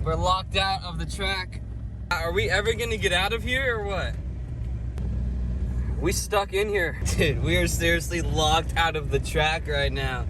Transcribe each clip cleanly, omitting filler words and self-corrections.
We're locked out of the track. Are we ever gonna get out of here or what? We stuck in here. Dude, we are seriously locked out of the track right now.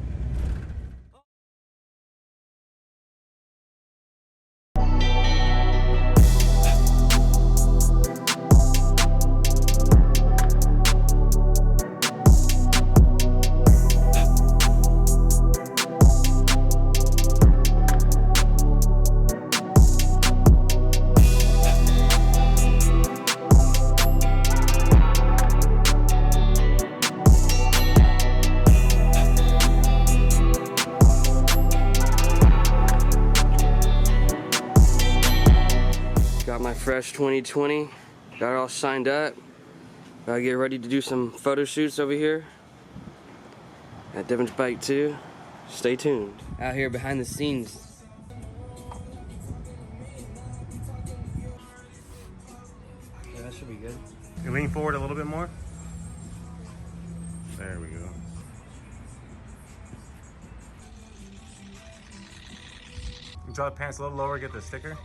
Got my fresh 2020, got it all signed up. Gotta get ready to do some photo shoots over here at Devin's Bike 2. Stay tuned. Out here behind the scenes. Yeah, that should be good. You lean forward a little bit more. There we go. You draw the pants a little lower, get the sticker.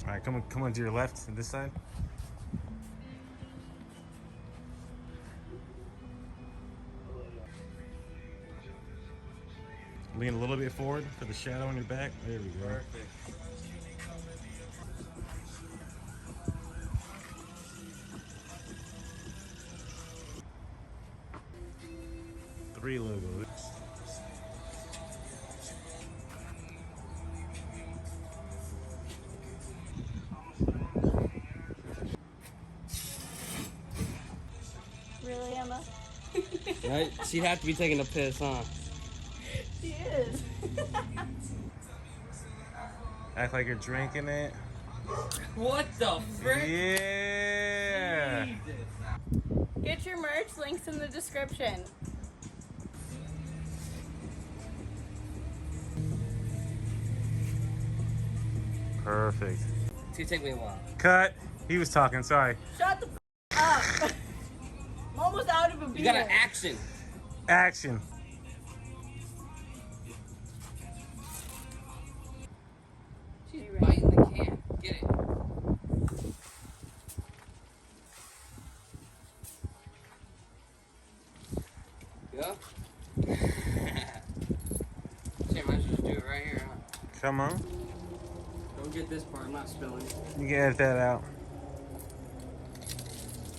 All right, come on to your left, on this side. Lean a little bit forward for the shadow on your back. There we go. Perfect. Three logos. Really, Emma? Right? She'd have to be taking a piss, huh? She is. Act like you're drinking it. What the frick? Yeah. Get your merch, links in the description. Perfect. It's gonna take me a while. Cut. He was talking, sorry. Shut the f up. I'm almost out of a beer. You gotta action. Action. She's biting the can. Get it. Yeah. Shit, might just do it right here, huh? Come on. Don't get this part, I'm not spilling it. You can edit that out.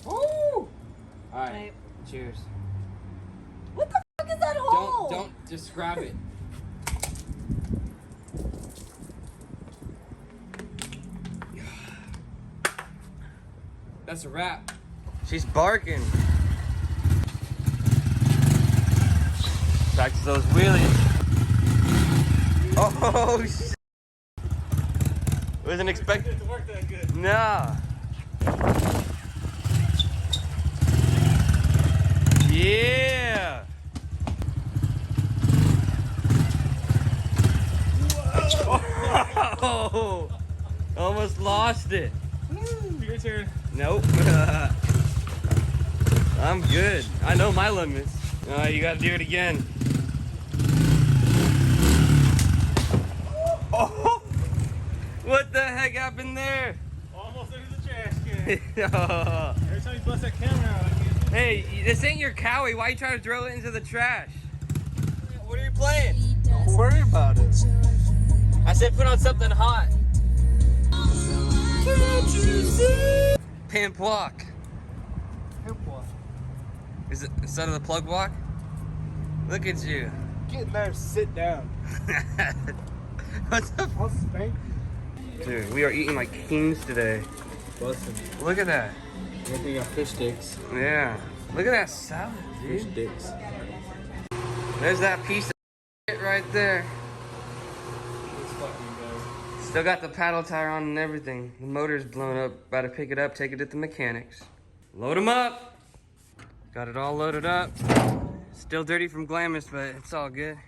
Woo! Alright, Right. cheers. What the fuck is that hole? Don't just grab it. That's a wrap. She's barking. Back to those wheelies. Oh, shit. Wasn't expecting it to work that good. Nah. Yeah. Whoa. Almost lost it. Your turn. Nope. I'm good. I know my limits. You gotta do it again. Oh! What the heck happened there? Almost into the trash can. Oh. Every time you bust that camera out, I can't. Hey, this ain't your cowie. Why are you trying to throw it into the trash? What are you playing? Don't worry about it. I said put on something hot. Can't you see? Pimp walk. Hip walk. Is it instead of the plug walk? Look at you. Get in there, sit down. What's up? I'll spank you. Dude, we are eating like kings today. Bustin'. Look at that. We got fish sticks. Yeah. Look at that salad, Fish dude. sticks. There's that piece of shit right there. This fucking guy. Still got the paddle tire on and everything. The motor's blown up. About to pick it up, take it to the mechanics. Load them up. Got it all loaded up. Still dirty from Glamis, but it's all good.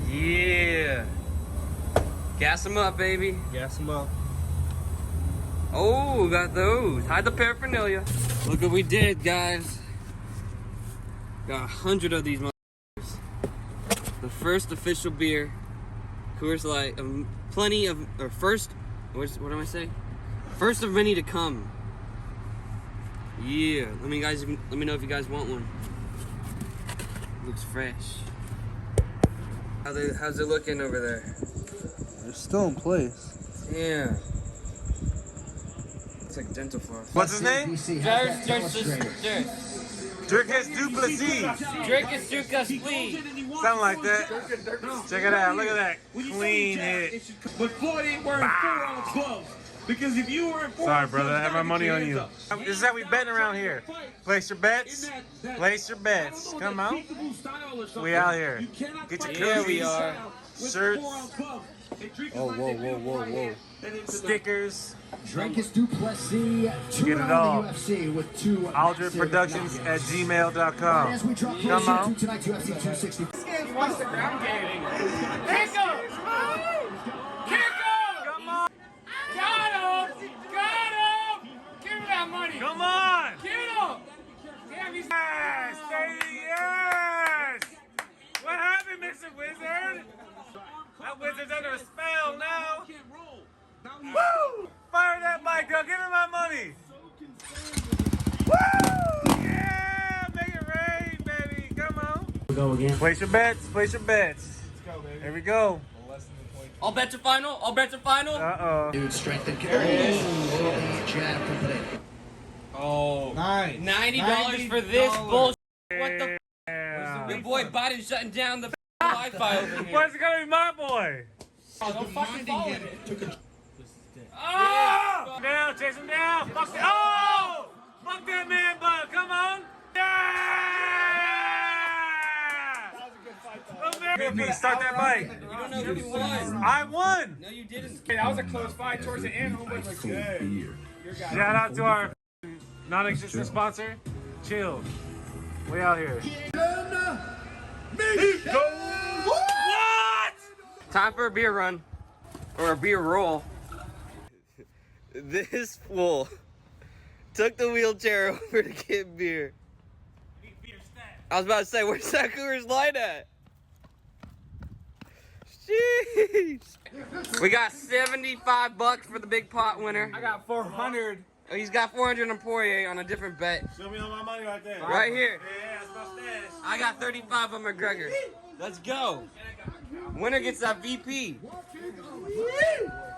Yeah. Gas them up, baby. Gas them up. Oh, got those. Hide the paraphernalia. Look what we did, guys. Got 100 of these motherfuckers. The first official beer. Coors Light. Plenty of, or first, what am I saying? First of many to come. Yeah, let me know if you guys want one. Looks fresh. How's it looking over there? They're still in place. Yeah. It's like dental floss. What's his name? Dirkus Duplessis. Dirkus Duplessis. Something like that. Check it out. Look at that. Clean hit. But Floyd ain't wearing 4-ounce gloves. Because if you weren't 4-ounce Sorry, brother. I have my money on you. gloves, This is how we betting around here. Place your bets. Place your bets. Come on. We out here. Get your Yeah, we koozies, are. shirts, Oh, whoa. stickers. Dirkus Duplessis, Get it all. UFC with 2 AldredProductions@gmail.com. As we drop Come closer on. to tonight's UFC 260. Come on. Come on! Get him! Damn, he's yes! Yes! What happened, Mr. Wizard? That wizard's under a spell now. Woo! Fire that bike up. Give me my money. Woo! Yeah! Make it rain, baby. Come on. Go again. Place your bets. Place your bets. Let's go, baby. Here we go. All bets are final. All bets are final. Uh-oh. Dude, strength and carry. Jab complete. Oh, Nice. $90 for this bullshit. What the? Yeah. Your boy Biden shutting down the Wi-Fi over here. Where's it gonna be my boy? Oh, don't fucking follow me. Oh! Down, chase him down. Fuck that. Oh! Fuck that man bug. Come on. Yeah! Start that bike. You don't know who won. I won. No, you didn't. That was a close fight towards the end. Homeboy was good. Shout out to our non-existent sponsor, Chill. We out here. What? Time for a beer run. Or a beer roll. This fool took the wheelchair over to get beer. I was about to say, where's that Coors Light at? Jeez. We got $75 for the big pot winner. I got 400. Oh, he's got 400 on Poirier on a different bet. Show me all my money right there. Right here. Yeah, that's my stash. I got 35 on McGregor. Let's go. Winner gets that VP.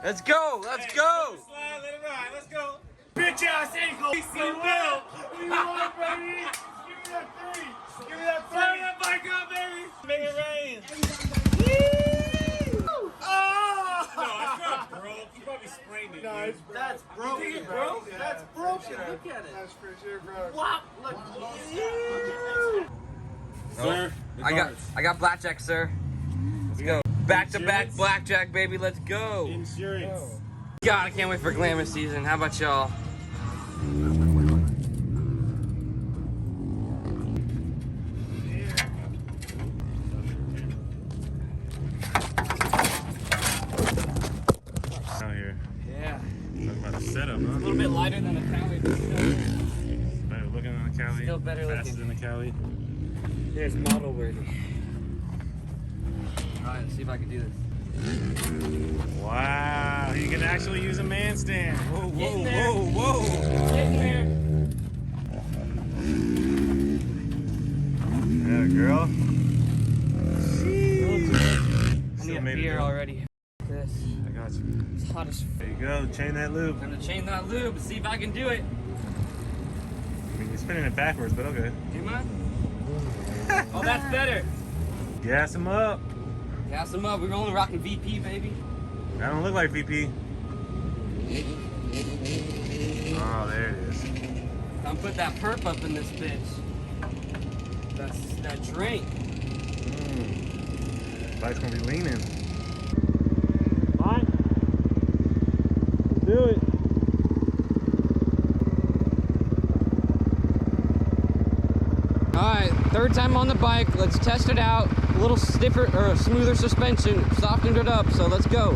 Let's go. Let's go. Slide, let it ride. Let's go. Bitch ass ankle. So well. What do you want, baby? Give me that 3. Give me that 3. Fire that bike up, baby. Make it rain. Oh! No, it's not broke. You probably sprained it. No, it's That's broken, bro. That's broken. Look at it. That's for sure, bro. Wow. Look. Sir, I got blackjack, sir. Let's go. Back to back blackjack, baby. Let's go. insurance. God, I can't wait for glamour season. How about y'all? Out here. Yeah. Talking about the setup, A huh? little bit lighter than a Cali. Better looking than the Cali. Still better Faster looking. than the Cali. Here's model worthy. Alright, let's see if I can do this. Wow, you can actually use a man stand. Whoa, Getting whoa, there. whoa, whoa. Getting there. Yeah, girl. I need Still a made it beer though. already. This. I got you. It's hot as f. There you go. Chain that loop. I'm gonna chain that lube and see if I can do it. I mean, you're spinning it backwards, but okay. Am I? Oh, that's better. Gas him up. Gas them up. We're only rocking VP, baby. That don't look like VP. Oh, there it is. I'm put that perp up in this bitch. That's that drink. Bike's gonna be leaning. Fine. Let's do it. Alright, third time on the bike. Let's test it out. A little stiffer or a smoother suspension. Softened it up, so let's go.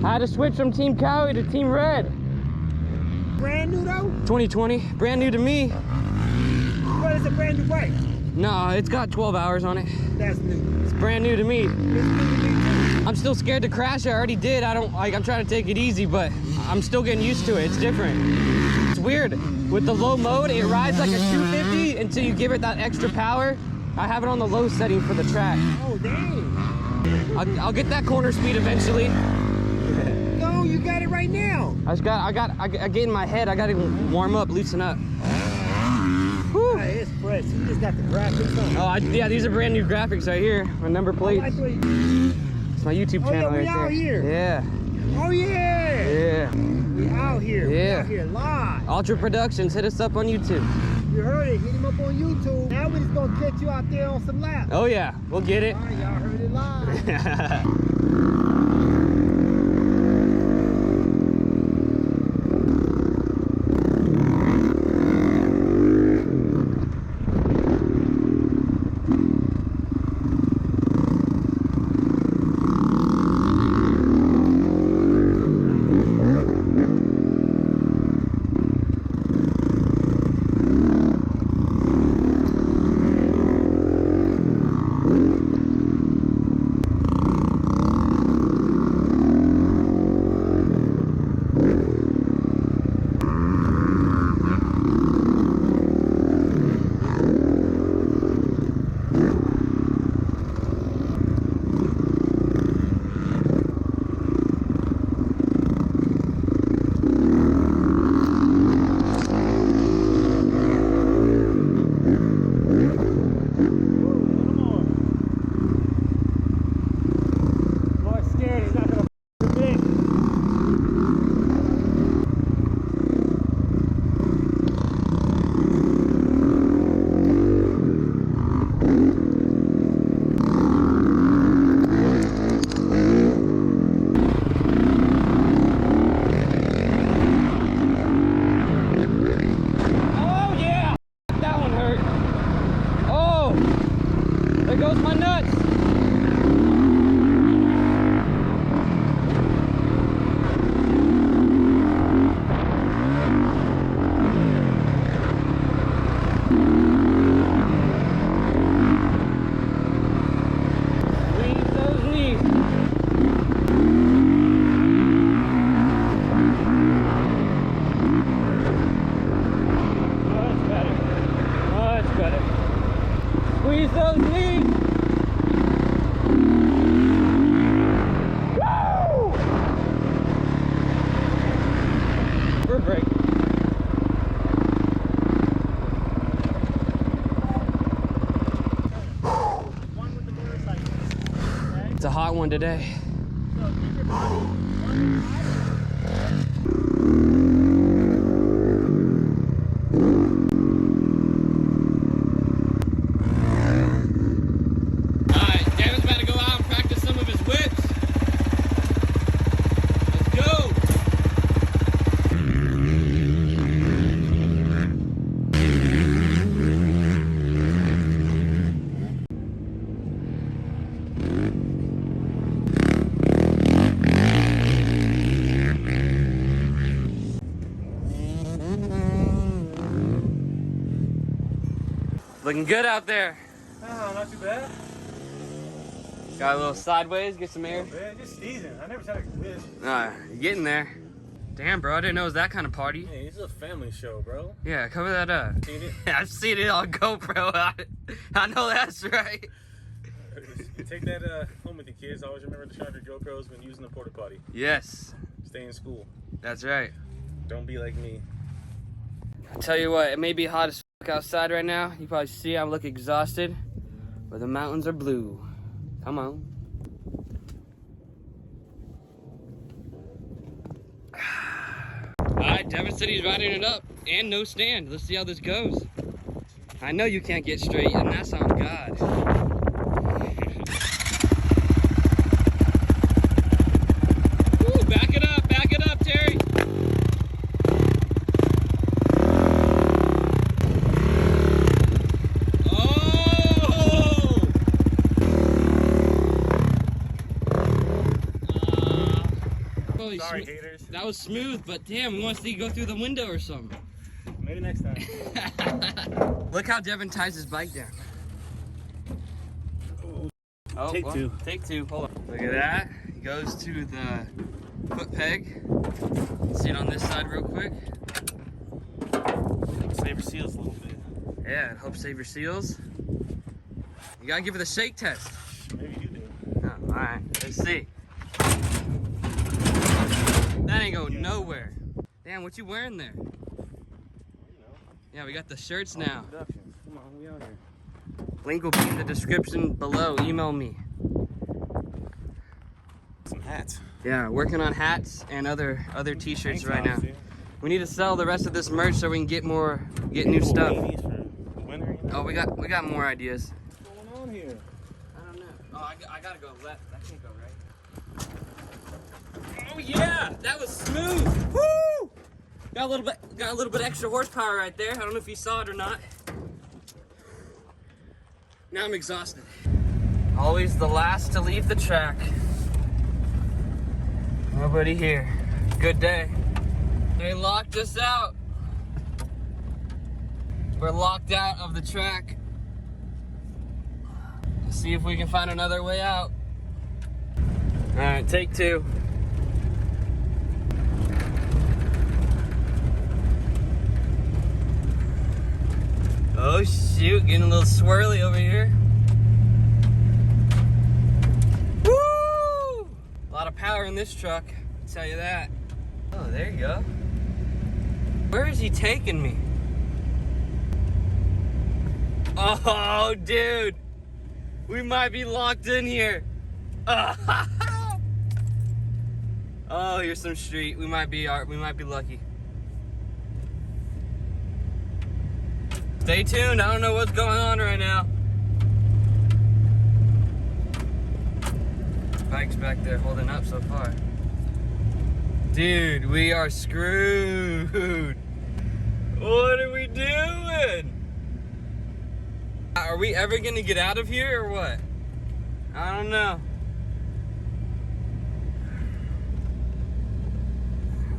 I had to switch from Team Cowie to Team Red. Brand new though? 2020, brand new to me. What is a brand new bike? No, it's got 12 hours on it. That's new. It's brand new to me. It's new to me too. I'm still scared to crash. I already did. I'm trying to take it easy, but I'm still getting used to it. It's different. It's weird. With the low mode, it rides like a 250 until you give it that extra power. I have it on the low setting for the track. Oh dang. I'll get that corner speed eventually. No, you got it right now. I get in my head. I got to warm up, loosen up. Whew. Ah, it's fresh. You just got the graphics on. Oh, yeah, these are brand new graphics right here. My number plates. It's my YouTube channel we right out there. here. Yeah. Oh yeah. Yeah. We out here. Yeah. We out here live. Ultra Productions, hit us up on YouTube. You heard it. Hit him up on YouTube. Now we're just gonna catch you out there on some laps. Oh yeah, we'll get it. All right, y'all heard it live. Squeeze those knees. Woo! We're break. One with the motorcycle. Okay? It's a hot one today. So keep your body one Looking good out there. Oh, not too bad. Got a little sideways, get some air. Man, just season. I never tried to whiz. You're getting there. Damn, bro, I didn't know it was that kind of party. Hey, this is a family show, bro. Yeah, cover that up. Seen it? I've seen it on GoPro. I know that's right. You take that home with the kids. Always remember to charge your GoPros when using the porta potty. Yes, Stay in school. that's right. Don't be like me. I'll tell you what, it may be hot as fuck outside right now. You probably see I look exhausted, but the mountains are blue. Come on. Alright, Devin said he's riding it up and no stand. Let's see how this goes. I know you can't get straight, and that's on God. Ooh, back it up, Terry. Sorry, haters. That was smooth, but damn, we want to see you go through the window or something. Maybe next time. Look how Devin ties his bike down. Oh, Take two. Take two. Hold on. Look at that. He goes to the foot peg. See it on this side real quick. Save your seals a little bit. Yeah, help save your seals. You gotta give it a shake test. Maybe you do. Oh, all right, let's see. That ain't going nowhere. Damn, what you wearing there? You know. Yeah, we got the shirts now. Productions. Come on, we out here. Link will be in the description below. Email me. Some hats. Yeah, working on hats and other t-shirts right now. See? We need to sell the rest of this merch so we can get new stuff. Beanies for winter, you know? Oh, we got more ideas. What's going on here? I don't know. Oh, I gotta go left. That can't go right. Oh yeah, that was smooth. Woo! Got a little bit extra horsepower right there. I don't know if you saw it or not. Now I'm exhausted. Always the last to leave the track. Nobody here. Good day. They locked us out. We're locked out of the track. Let's see if we can find another way out. All right, take two. Oh shoot, getting a little swirly over here. Woo! A lot of power in this truck, I'll tell you that. Oh, there you go. Where is he taking me? Oh, dude. We might be locked in here. Oh, here's some street. We might be lucky. Stay tuned. I don't know what's going on right now. Bike's back there holding up so far. Dude, we are screwed. What are we doing? Are we ever gonna get out of here or what? I don't know.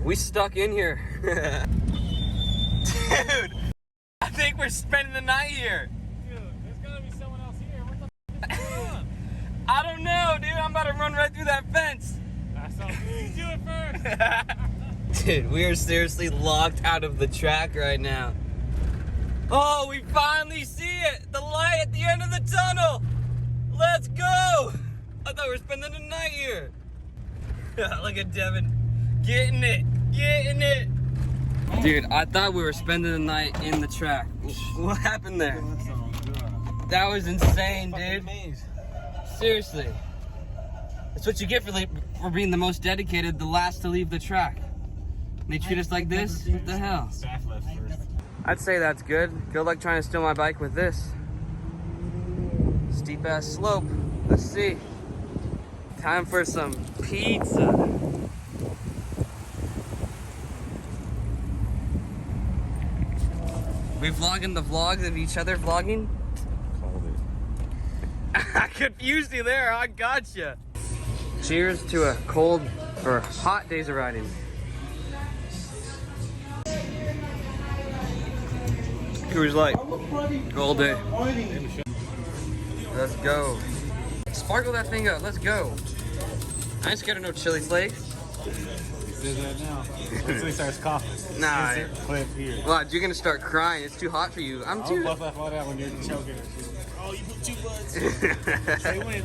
We stuck in here. Dude, I think we're spending the night here. Dude, there's gotta be someone else here. What the f is going on? I don't know, dude. I'm about to run right through that fence. That sounds good. You do it first. Dude, we are seriously locked out of the track right now. Oh, we finally see it! The light at the end of the tunnel! Let's go! I thought we were spending the night here. Look at Devin. Getting it! Getting it! Dude, I thought we were spending the night in the track. What happened there? That was insane, dude. Seriously. That's what you get for being the most dedicated, the last to leave the track. They treat us like this? What the hell? Staff left first. I'd say that's good. Good luck trying to steal my bike with this. Steep ass slope. Let's see. Time for some pizza. We vlogging the vlogs of each other vlogging? Called it. I confused you there. I gotcha. Cheers to a cold or hot days of riding. Cruise light. All day. Let's go. Sparkle that thing up. Let's go. I ain't scared of no chili flakes. He says that now. Until he starts coughing. Nah. Insert clip here. What? You're gonna start crying. It's too hot for you. I'm I'll too. buff that out when you're choking. Oh, you put 2 buds. Say when.